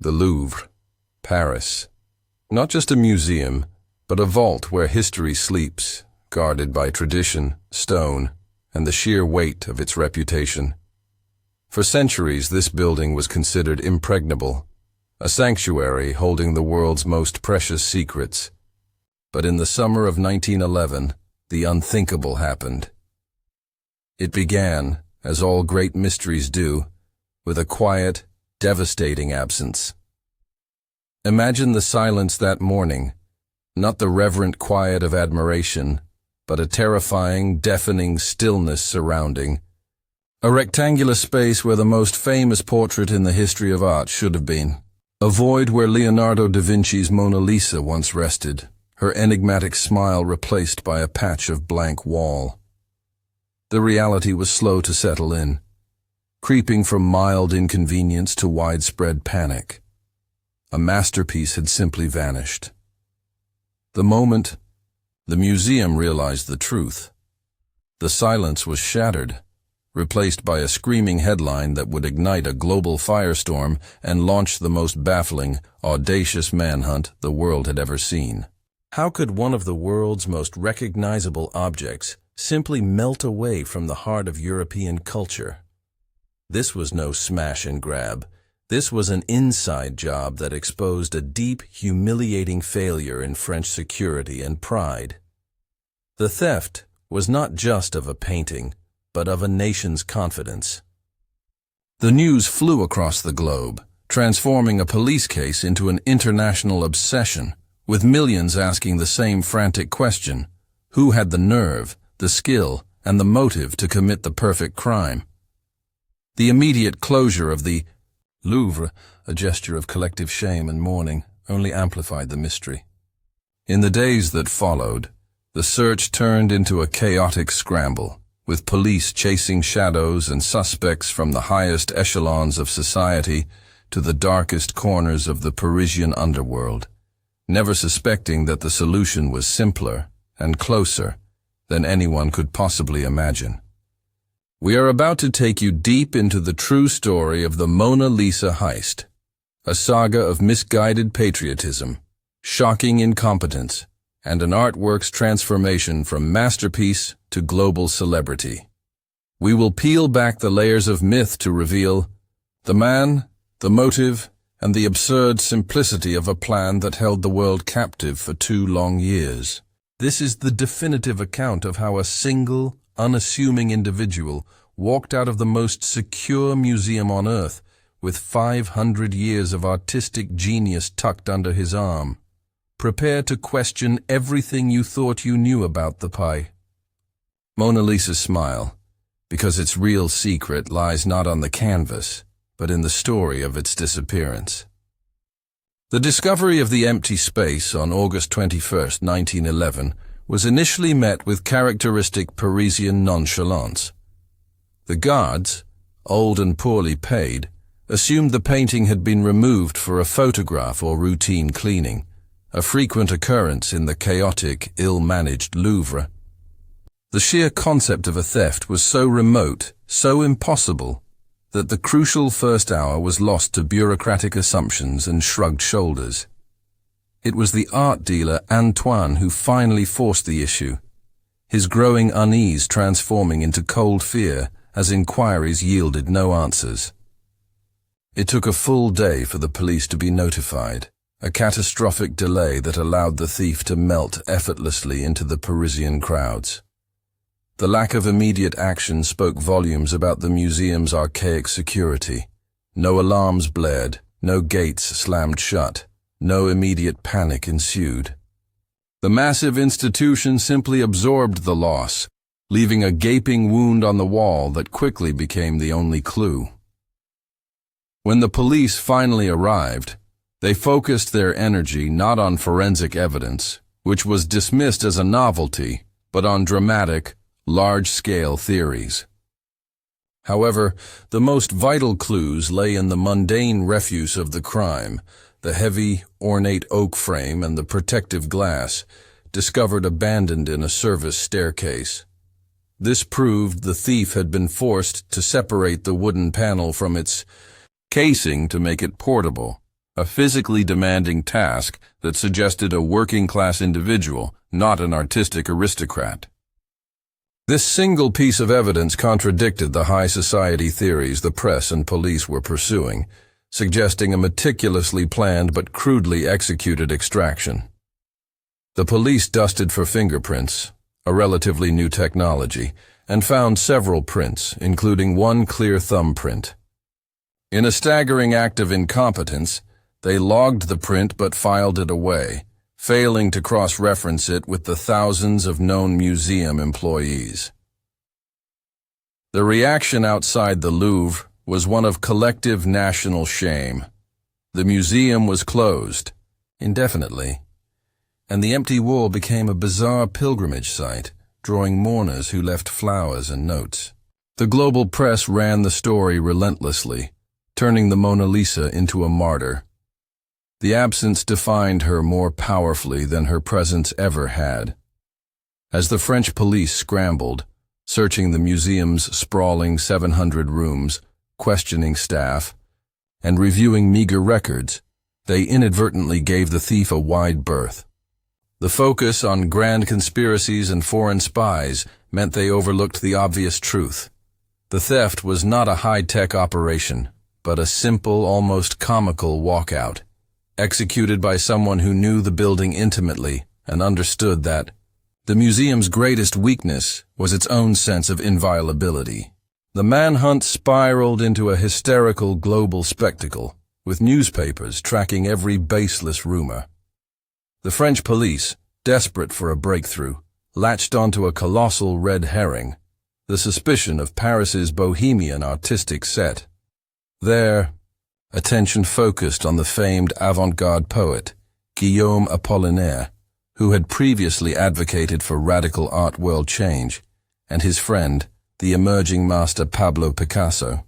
The Louvre, Paris. Not just a museum, but a vault where history sleeps, guarded by tradition, stone, and the sheer weight of its reputation. For centuries, this building was considered impregnable, a sanctuary holding the world's most precious secrets. But in the summer of 1911, the unthinkable happened. It began, as all great mysteries do, with a quiet, devastating absence. Imagine the silence that morning, not the reverent quiet of admiration, but a terrifying, deafening stillness surrounding a rectangular space where the most famous portrait in the history of art should have been. A void where Leonardo da Vinci's Mona Lisa once rested, her enigmatic smile replaced by a patch of blank wall. The reality was slow to settle in, creeping from mild inconvenience to widespread panic. A masterpiece had simply vanished. The moment the museum realized the truth, the silence was shattered, replaced by a screaming headline that would ignite a global firestorm and launch the most baffling, audacious manhunt the world had ever seen. How could one of the world's most recognizable objects simply melt away from the heart of European culture? This was no smash and grab. This was an inside job that exposed a deep, humiliating failure in French security and pride. The theft was not just of a painting, but of a nation's confidence. The news flew across the globe, transforming a police case into an international obsession, with millions asking the same frantic question: who had the nerve, the skill, and the motive to commit the perfect crime? The immediate closure of the Louvre, a gesture of collective shame and mourning, only amplified the mystery. In the days that followed, the search turned into a chaotic scramble, with police chasing shadows and suspects from the highest echelons of society to the darkest corners of the Parisian underworld, never suspecting that the solution was simpler and closer than anyone could possibly imagine. We are about to take you deep into the true story of the Mona Lisa heist, a saga of misguided patriotism, shocking incompetence, and an artwork's transformation from masterpiece to global celebrity. We will peel back the layers of myth to reveal the man, the motive, and the absurd simplicity of a plan that held the world captive for 2 long years. This is the definitive account of how a single, unassuming individual walked out of the most secure museum on earth with 500 years of artistic genius tucked under his arm. Prepare to question everything you thought you knew about the pie. Mona Lisa's smile, because its real secret lies not on the canvas, but in the story of its disappearance. The discovery of the empty space on August 21, 1911, was initially met with characteristic Parisian nonchalance. The guards, old and poorly paid, assumed the painting had been removed for a photograph or routine cleaning, a frequent occurrence in the chaotic, ill-managed Louvre. The sheer concept of a theft was so remote, so impossible, that the crucial first hour was lost to bureaucratic assumptions and shrugged shoulders. It was the art dealer Antoine who finally forced the issue, his growing unease transforming into cold fear as inquiries yielded no answers. It took a full day for the police to be notified, a catastrophic delay that allowed the thief to melt effortlessly into the Parisian crowds. The lack of immediate action spoke volumes about the museum's archaic security. No alarms blared, no gates slammed shut, no immediate panic ensued. The massive institution simply absorbed the loss, leaving a gaping wound on the wall that quickly became the only clue. When the police finally arrived, they focused their energy not on forensic evidence, which was dismissed as a novelty, but on dramatic, large-scale theories. However, the most vital clues lay in the mundane refuse of the crime, the heavy, ornate oak frame and the protective glass, discovered abandoned in a service staircase. This proved the thief had been forced to separate the wooden panel from its casing to make it portable, a physically demanding task that suggested a working-class individual, not an artistic aristocrat. This single piece of evidence contradicted the high society theories the press and police were pursuing, suggesting a meticulously planned but crudely executed extraction. The police dusted for fingerprints, a relatively new technology, and found several prints, including one clear thumbprint. In a staggering act of incompetence, they logged the print but filed it away, failing to cross-reference it with the thousands of known museum employees. The reaction outside the Louvre was one of collective national shame. The museum was closed, indefinitely, and the empty wall became a bizarre pilgrimage site, drawing mourners who left flowers and notes. The global press ran the story relentlessly, turning the Mona Lisa into a martyr. The absence defined her more powerfully than her presence ever had. As the French police scrambled, searching the museum's sprawling 700 rooms, questioning staff, and reviewing meager records, they inadvertently gave the thief a wide berth. The focus on grand conspiracies and foreign spies meant they overlooked the obvious truth. The theft was not a high-tech operation, but a simple, almost comical walkout, executed by someone who knew the building intimately and understood that the museum's greatest weakness was its own sense of inviolability. The manhunt spiraled into a hysterical global spectacle, with newspapers tracking every baseless rumor. The French police, desperate for a breakthrough, latched onto a colossal red herring, the suspicion of Paris's bohemian artistic set. There, attention focused on the famed avant-garde poet, Guillaume Apollinaire, who had previously advocated for radical art world change, and his friend, the emerging master Pablo Picasso.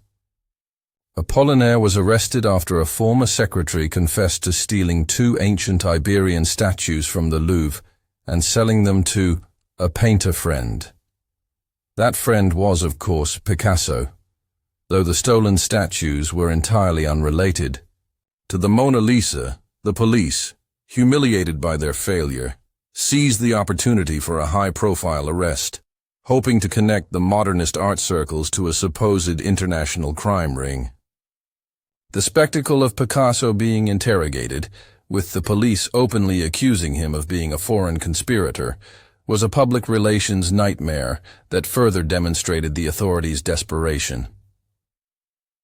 Apollinaire was arrested after a former secretary confessed to stealing 2 ancient Iberian statues from the Louvre and selling them to a painter friend. That friend was, of course, Picasso, though the stolen statues were entirely unrelated. To the Mona Lisa, the police, humiliated by their failure, seized the opportunity for a high-profile arrest, hoping to connect the modernist art circles to a supposed international crime ring. The spectacle of Picasso being interrogated, with the police openly accusing him of being a foreign conspirator, was a public relations nightmare that further demonstrated the authorities' desperation.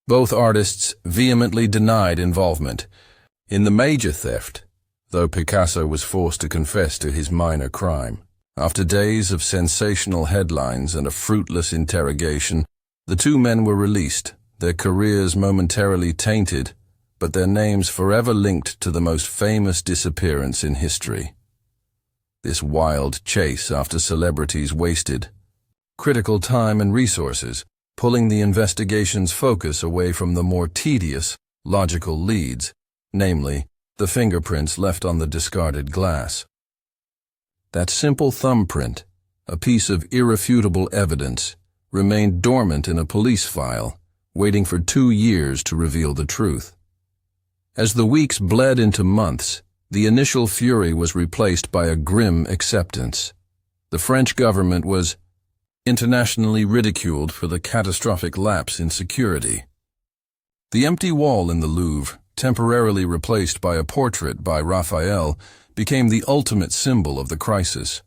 Both artists vehemently denied involvement in the major theft, though Picasso was forced to confess to his minor crime. After days of sensational headlines and a fruitless interrogation, the 2 men were released, their careers momentarily tainted, but their names forever linked to the most famous disappearance in history. This wild chase after celebrities wasted critical time and resources, pulling the investigation's focus away from the more tedious, logical leads, namely, the fingerprints left on the discarded glass. That simple thumbprint, a piece of irrefutable evidence, remained dormant in a police file, waiting for 2 years to reveal the truth. As the weeks bled into months, the initial fury was replaced by a grim acceptance. The French government was internationally ridiculed for the catastrophic lapse in security. The empty wall in the Louvre, temporarily replaced by a portrait by Raphael, became the ultimate symbol of the crisis.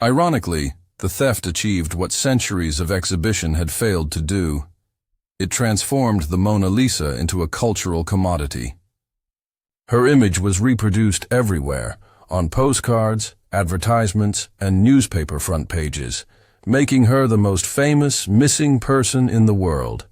Ironically, the theft achieved what centuries of exhibition had failed to do. It transformed the Mona Lisa into a cultural commodity. Her image was reproduced everywhere, on postcards, advertisements, and newspaper front pages, making her the most famous missing person in the world.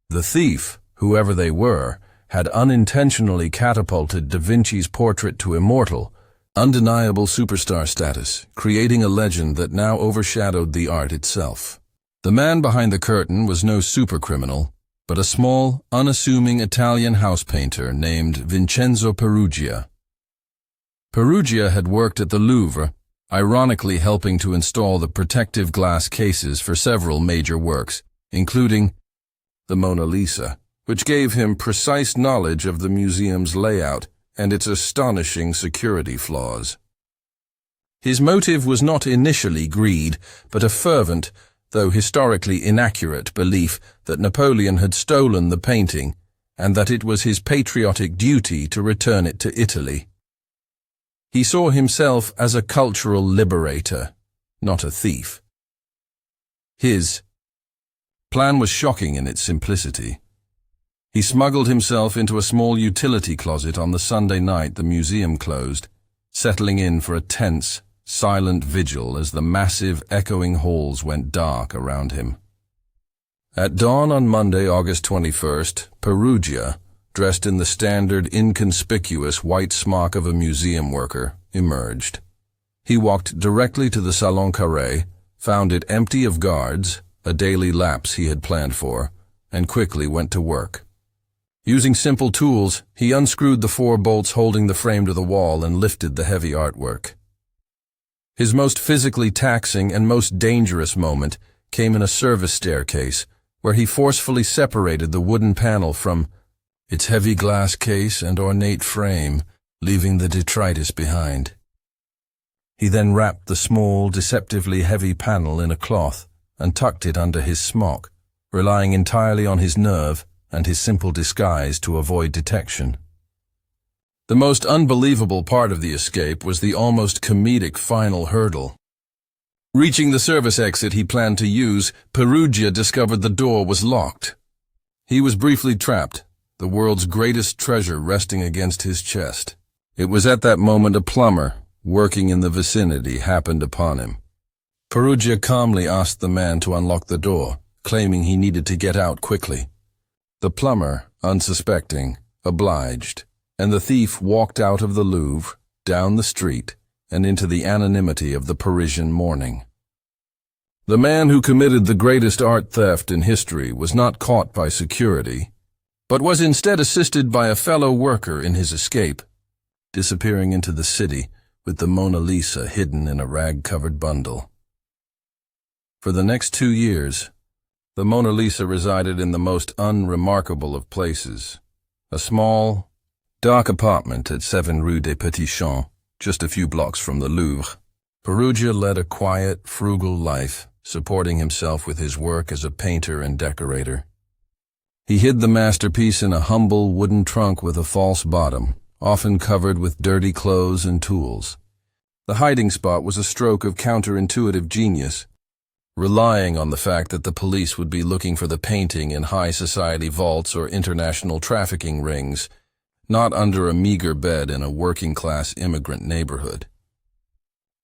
The thief, whoever they were, had unintentionally catapulted Da Vinci's portrait to immortal, undeniable superstar status, creating a legend that now overshadowed the art itself. The man behind the curtain was no supercriminal, but a small, unassuming Italian house painter named Vincenzo Peruggia. Peruggia had worked at the Louvre, ironically helping to install the protective glass cases for several major works, including the Mona Lisa, which gave him precise knowledge of the museum's layout and its astonishing security flaws. His motive was not initially greed, but a fervent, though historically inaccurate, belief that Napoleon had stolen the painting and that it was his patriotic duty to return it to Italy. He saw himself as a cultural liberator, not a thief. His plan was shocking in its simplicity. He smuggled himself into a small utility closet on the Sunday night the museum closed, settling in for a tense, silent vigil as the massive, echoing halls went dark around him. At dawn on Monday, August 21st, Perugia, dressed in the standard, inconspicuous white smock of a museum worker, emerged. He walked directly to the Salon Carré, found it empty of guards, a daily lapse he had planned for, and quickly went to work. Using simple tools, he unscrewed the 4 bolts holding the frame to the wall and lifted the heavy artwork. His most physically taxing and most dangerous moment came in a service staircase, where he forcefully separated the wooden panel from its heavy glass case and ornate frame, leaving the detritus behind. He then wrapped the small, deceptively heavy panel in a cloth and tucked it under his smock, relying entirely on his nerve and his simple disguise to avoid detection. The most unbelievable part of the escape was the almost comedic final hurdle. Reaching the service exit he planned to use, Perugia discovered the door was locked. He was briefly trapped, the world's greatest treasure resting against his chest. It was at that moment a plumber, working in the vicinity, happened upon him. Perugia calmly asked the man to unlock the door, claiming he needed to get out quickly. The plumber, unsuspecting, obliged, and the thief walked out of the Louvre, down the street, and into the anonymity of the Parisian morning. The man who committed the greatest art theft in history was not caught by security, but was instead assisted by a fellow worker in his escape, disappearing into the city with the Mona Lisa hidden in a rag-covered bundle. For the next 2 years, the Mona Lisa resided in the most unremarkable of places, a small, dark apartment at 7 Rue des Petits Champs, just a few blocks from the Louvre. Perugia led a quiet, frugal life, supporting himself with his work as a painter and decorator. He hid the masterpiece in a humble wooden trunk with a false bottom, often covered with dirty clothes and tools. The hiding spot was a stroke of counterintuitive genius, relying on the fact that the police would be looking for the painting in high society vaults or international trafficking rings, not under a meager bed in a working-class immigrant neighborhood.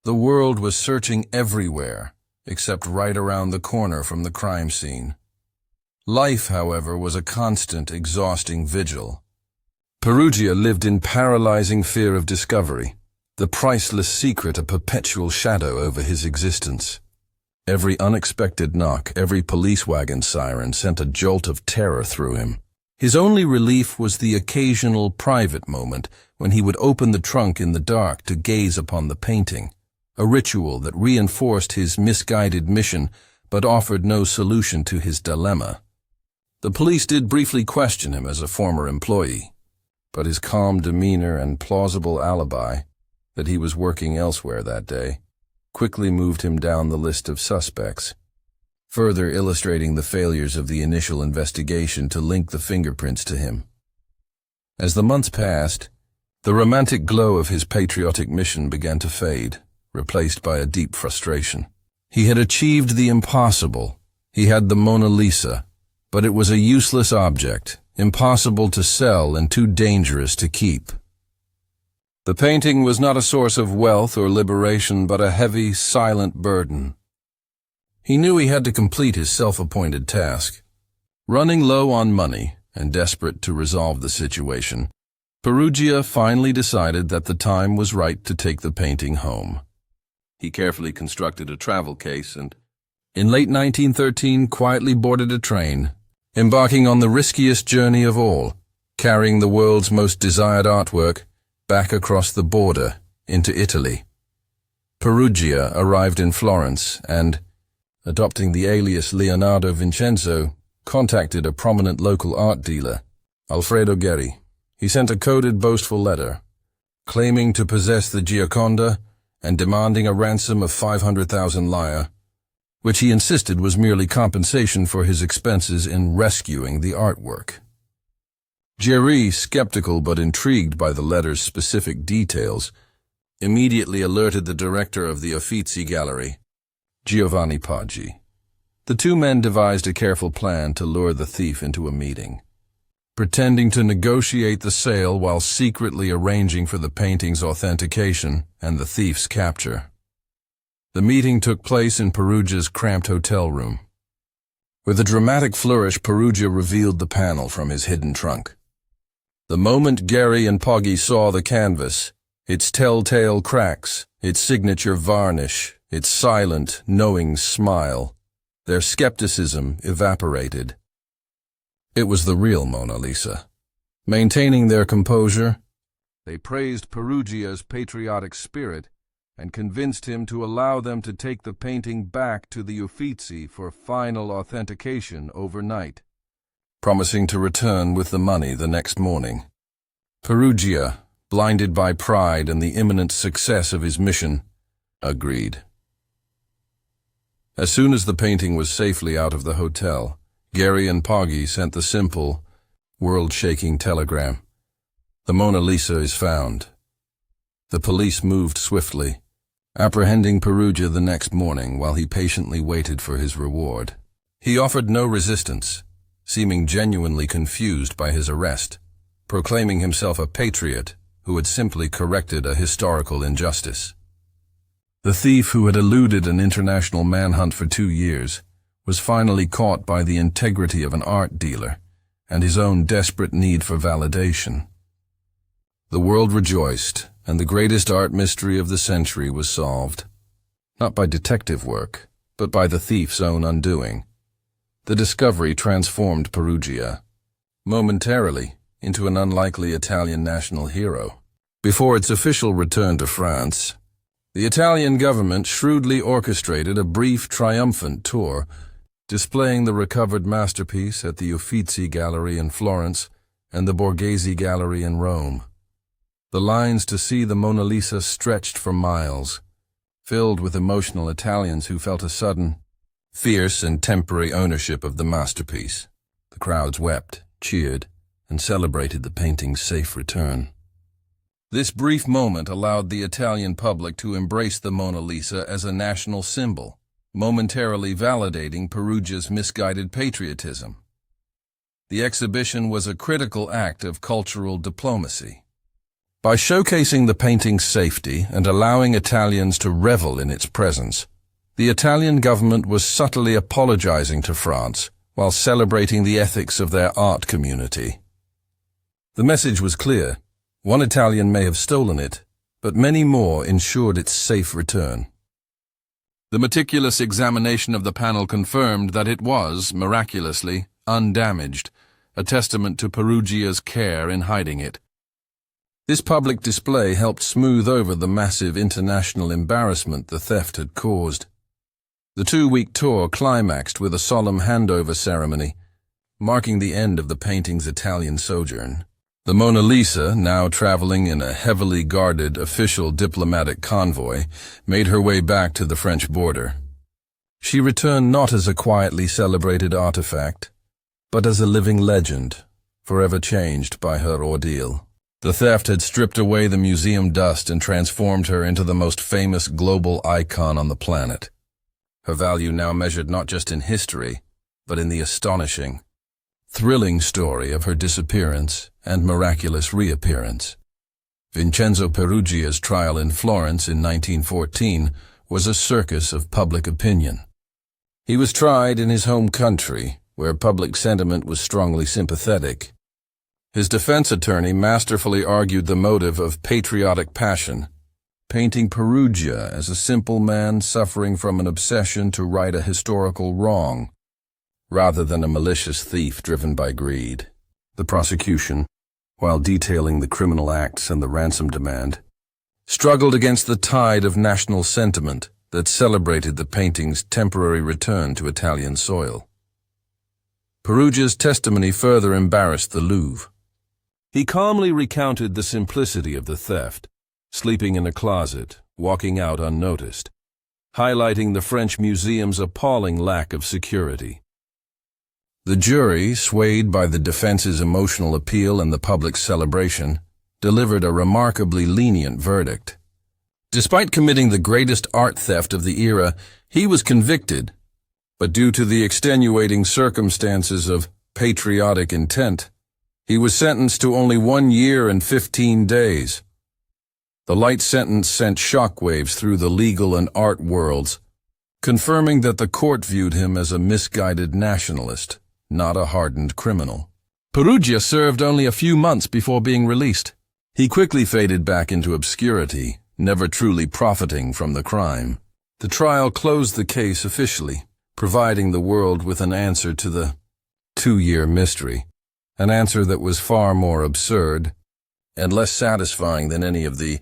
The world was searching everywhere, except right around the corner from the crime scene. Life, however, was a constant, exhausting vigil. Perugia lived in paralyzing fear of discovery, the priceless secret a perpetual shadow over his existence. Every unexpected knock, every police wagon siren sent a jolt of terror through him. His only relief was the occasional private moment when he would open the trunk in the dark to gaze upon the painting, a ritual that reinforced his misguided mission but offered no solution to his dilemma. The police did briefly question him as a former employee, but his calm demeanor and plausible alibi, that he was working elsewhere that day, quickly moved him down the list of suspects, further illustrating the failures of the initial investigation to link the fingerprints to him. As the months passed, the romantic glow of his patriotic mission began to fade, replaced by a deep frustration. He had achieved the impossible. He had the Mona Lisa, but it was a useless object, impossible to sell and too dangerous to keep. The painting was not a source of wealth or liberation, but a heavy, silent burden. He knew he had to complete his self-appointed task. Running low on money and desperate to resolve the situation, Perugia finally decided that the time was right to take the painting home. He carefully constructed a travel case and, in late 1913, quietly boarded a train, embarking on the riskiest journey of all, carrying the world's most desired artwork back across the border into Italy. Perugia arrived in Florence and, adopting the alias Leonardo Vincenzo, contacted a prominent local art dealer, Alfredo Geri. He sent a coded, boastful letter, claiming to possess the Gioconda and demanding a ransom of 500,000 lire, which he insisted was merely compensation for his expenses in rescuing the artwork. Geri, skeptical but intrigued by the letter's specific details, immediately alerted the director of the Uffizi Gallery, Giovanni Poggi. The two men devised a careful plan to lure the thief into a meeting, pretending to negotiate the sale while secretly arranging for the painting's authentication and the thief's capture. The meeting took place in Perugia's cramped hotel room. With a dramatic flourish, Perugia revealed the panel from his hidden trunk. The moment Geri and Poggi saw the canvas, its telltale cracks, its signature varnish, its silent, knowing smile, their skepticism evaporated. It was the real Mona Lisa. Maintaining their composure, they praised Perugia's patriotic spirit and convinced him to allow them to take the painting back to the Uffizi for final authentication overnight, promising to return with the money the next morning. Perugia, blinded by pride and the imminent success of his mission, agreed. As soon as the painting was safely out of the hotel, Geri and Poggi sent the simple, world-shaking telegram. The Mona Lisa is found. The police moved swiftly, apprehending Perugia the next morning while he patiently waited for his reward. He offered no resistance, seeming genuinely confused by his arrest, proclaiming himself a patriot who had simply corrected a historical injustice. The thief, who had eluded an international manhunt for 2 years, was finally caught by the integrity of an art dealer and his own desperate need for validation. The world rejoiced, and the greatest art mystery of the century was solved, not by detective work, but by the thief's own undoing. The discovery transformed Perugia, momentarily, into an unlikely Italian national hero. Before its official return to France, the Italian government shrewdly orchestrated a brief, triumphant tour, displaying the recovered masterpiece at the Uffizi Gallery in Florence and the Borghese Gallery in Rome. The lines to see the Mona Lisa stretched for miles, filled with emotional Italians who felt a sudden, fierce and temporary ownership of the masterpiece. The crowds wept, cheered, and celebrated the painting's safe return. This brief moment allowed the Italian public to embrace the Mona Lisa as a national symbol, momentarily validating Perugia's misguided patriotism. The exhibition was a critical act of cultural diplomacy. By showcasing the painting's safety and allowing Italians to revel in its presence, the Italian government was subtly apologizing to France while celebrating the ethics of their art community. The message was clear. One Italian may have stolen it, but many more ensured its safe return. The meticulous examination of the panel confirmed that it was, miraculously, undamaged, a testament to Perugia's care in hiding it. This public display helped smooth over the massive international embarrassment the theft had caused. The 2-week tour climaxed with a solemn handover ceremony, marking the end of the painting's Italian sojourn. The Mona Lisa, now traveling in a heavily guarded official diplomatic convoy, made her way back to the French border. She returned not as a quietly celebrated artifact, but as a living legend, forever changed by her ordeal. The theft had stripped away the museum dust and transformed her into the most famous global icon on the planet. Her value now measured not just in history, but in the astonishing, thrilling story of her disappearance and miraculous reappearance. Vincenzo Perugia's trial in Florence in 1914 was a circus of public opinion. He was tried in his home country, where public sentiment was strongly sympathetic. His defense attorney masterfully argued the motive of patriotic passion, painting Perugia as a simple man suffering from an obsession to right a historical wrong, rather than a malicious thief driven by greed. The prosecution, while detailing the criminal acts and the ransom demand, struggled against the tide of national sentiment that celebrated the painting's temporary return to Italian soil. Perugia's testimony further embarrassed the Louvre. He calmly recounted the simplicity of the theft, sleeping in a closet, walking out unnoticed, highlighting the French museum's appalling lack of security. The jury, swayed by the defense's emotional appeal and the public's celebration, delivered a remarkably lenient verdict. Despite committing the greatest art theft of the era, he was convicted, but due to the extenuating circumstances of patriotic intent, he was sentenced to only 1 year and 15 days. The light sentence sent shockwaves through the legal and art worlds, confirming that the court viewed him as a misguided nationalist, not a hardened criminal. Perugia served only a few months before being released. He quickly faded back into obscurity, never truly profiting from the crime. The trial closed the case officially, providing the world with an answer to the 2-year mystery, an answer that was far more absurd and less satisfying than any of the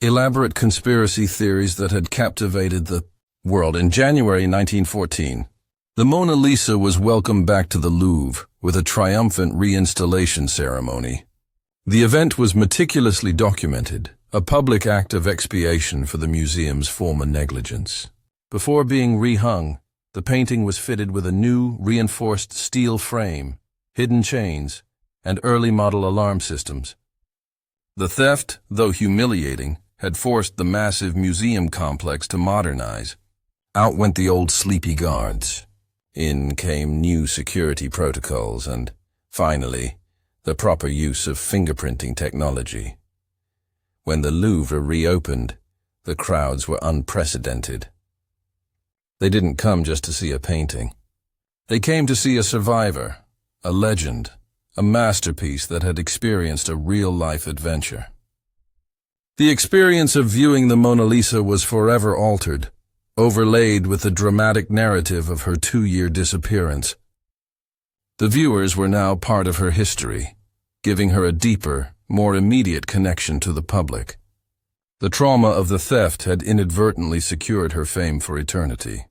elaborate conspiracy theories that had captivated the world. In January 1914, the Mona Lisa was welcomed back to the Louvre with a triumphant reinstallation ceremony. The event was meticulously documented, a public act of expiation for the museum's former negligence. Before being rehung, the painting was fitted with a new, reinforced steel frame, hidden chains, and early model alarm systems. The theft, though humiliating, had forced the massive museum complex to modernize. Out went the old sleepy guards. In came new security protocols and, finally, the proper use of fingerprinting technology. When the Louvre reopened, the crowds were unprecedented. They didn't come just to see a painting. They came to see a survivor, a legend, a masterpiece that had experienced a real-life adventure. The experience of viewing the Mona Lisa was forever altered, overlaid with the dramatic narrative of her 2-year disappearance. The viewers were now part of her history, giving her a deeper, more immediate connection to the public. The trauma of the theft had inadvertently secured her fame for eternity.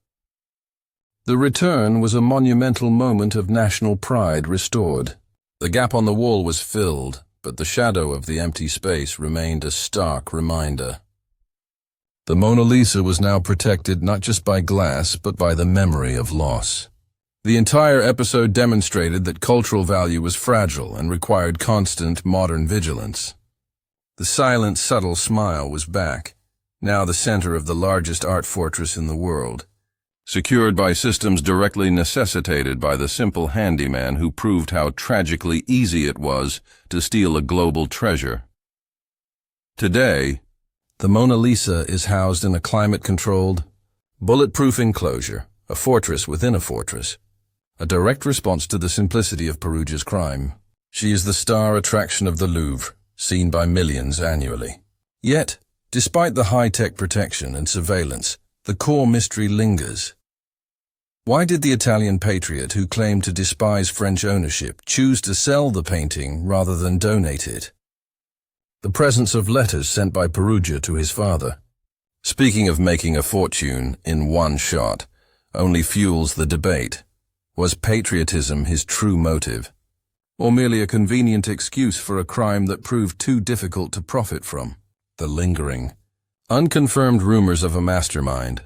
The return was a monumental moment of national pride restored. The gap on the wall was filled, but the shadow of the empty space remained a stark reminder. The Mona Lisa was now protected not just by glass, but by the memory of loss. The entire episode demonstrated that cultural value was fragile and required constant modern vigilance. The silent, subtle smile was back, now the center of the largest art fortress in the world, secured by systems directly necessitated by the simple handyman who proved how tragically easy it was to steal a global treasure. Today, the Mona Lisa is housed in a climate-controlled, bulletproof enclosure, a fortress within a fortress, a direct response to the simplicity of Perugia's crime. She is the star attraction of the Louvre, seen by millions annually. Yet, despite the high-tech protection and surveillance, the core mystery lingers. Why did the Italian patriot who claimed to despise French ownership choose to sell the painting rather than donate it? The presence of letters sent by Perugia to his father, speaking of making a fortune in one shot, only fuels the debate. Was patriotism his true motive, or merely a convenient excuse for a crime that proved too difficult to profit from? The lingering, unconfirmed rumors of a mastermind,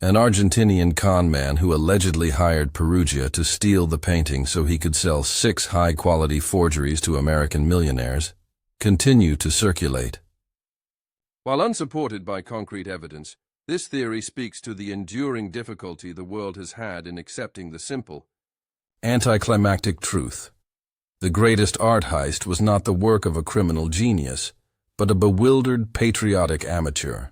an Argentinian con man who allegedly hired Perugia to steal the painting so he could sell 6 high-quality forgeries to American millionaires, continue to circulate. While unsupported by concrete evidence, this theory speaks to the enduring difficulty the world has had in accepting the simple, anticlimactic truth. The greatest art heist was not the work of a criminal genius, but a bewildered, patriotic amateur.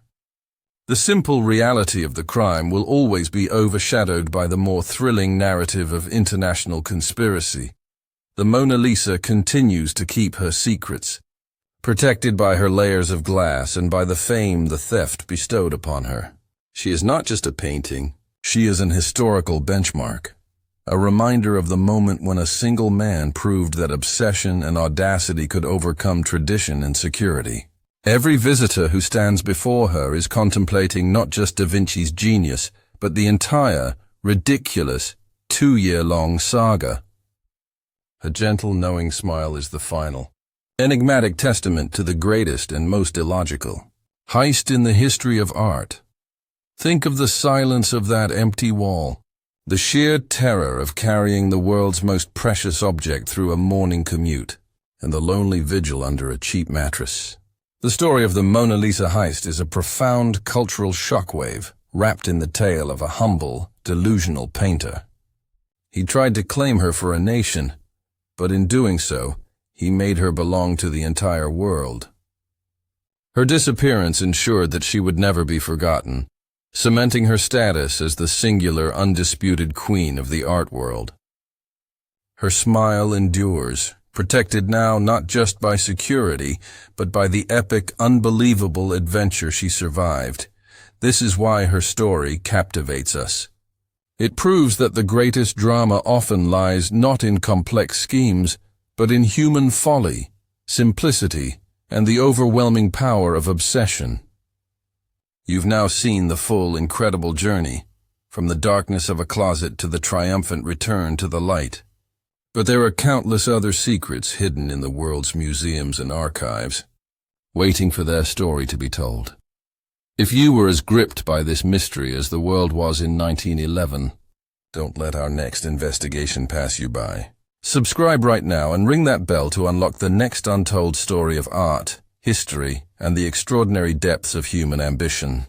The simple reality of the crime will always be overshadowed by the more thrilling narrative of international conspiracy. The Mona Lisa continues to keep her secrets, protected by her layers of glass and by the fame the theft bestowed upon her. She is not just a painting, she is an historical benchmark, a reminder of the moment when a single man proved that obsession and audacity could overcome tradition and security. Every visitor who stands before her is contemplating not just Da Vinci's genius, but the entire, ridiculous, 2-year-long saga. A gentle, knowing smile is the final, enigmatic testament to the greatest and most illogical heist in the history of art. Think of the silence of that empty wall, the sheer terror of carrying the world's most precious object through a morning commute, and the lonely vigil under a cheap mattress. The story of the Mona Lisa heist is a profound cultural shockwave wrapped in the tale of a humble, delusional painter. He tried to claim her for a nation, but in doing so, he made her belong to the entire world. Her disappearance ensured that she would never be forgotten, cementing her status as the singular, undisputed queen of the art world. Her smile endures, protected now not just by security, but by the epic, unbelievable adventure she survived. This is why her story captivates us. It proves that the greatest drama often lies not in complex schemes, but in human folly, simplicity, and the overwhelming power of obsession. You've now seen the full, incredible journey, from the darkness of a closet to the triumphant return to the light. But there are countless other secrets hidden in the world's museums and archives, waiting for their story to be told. If you were as gripped by this mystery as the world was in 1911, don't let our next investigation pass you by. Subscribe right now and ring that bell to unlock the next untold story of art, history, and the extraordinary depths of human ambition.